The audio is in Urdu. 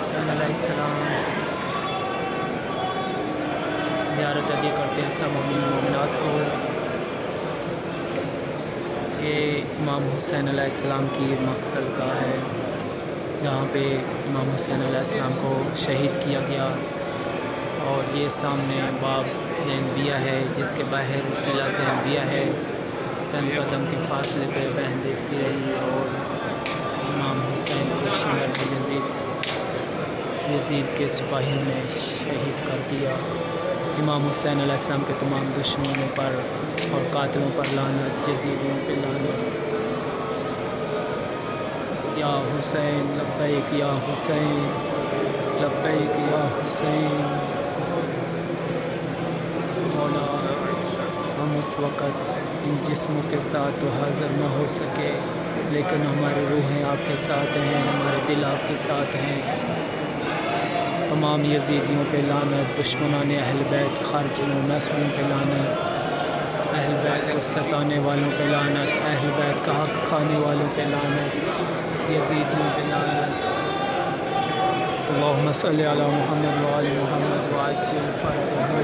حسین علیہ السلام زیارت ادا کرتے ہیں سب مومن مومنات کو۔ یہ امام حسین علیہ السلام کی مقتل گاہ ہے، جہاں پہ امام حسین علیہ السلام کو شہید کیا گیا۔ اور یہ سامنے باب زینبیہ ہے، جس کے باہر قلعہ زینبیہ ہے۔ چند قدم کے فاصلے پہ بہن دیکھتی رہی اور امام حسین کو شمر میں یزید کے سپاہیوں نے شہید کر دیا۔ امام حسین علیہ السلام کے تمام دشمنوں پر اور قاتلوں پر لعنت، یزیدیوں پہ لعنت۔ یا حسین لبیک یا حسین لبیک یا حسین۔ مولا، ہم اس وقت ان جسموں کے ساتھ تو حاضر نہ ہو سکے، لیکن ہماری روحیں آپ کے ساتھ ہیں، ہمارے دل آپ کے ساتھ ہیں۔ تمام یزیدیوں پہ لعنت، دشمنان اہل بیت، خارجیوں، نصبیوں پہ لعنت، اہل بیت کو ستانے والوں پہ لعنت، اہل بیت کا حق کھانے والوں پہ لعنت، یزیدیوں پہ لعنت۔ اللہم صلی علی محمد وآل محمد وعجل فرجهم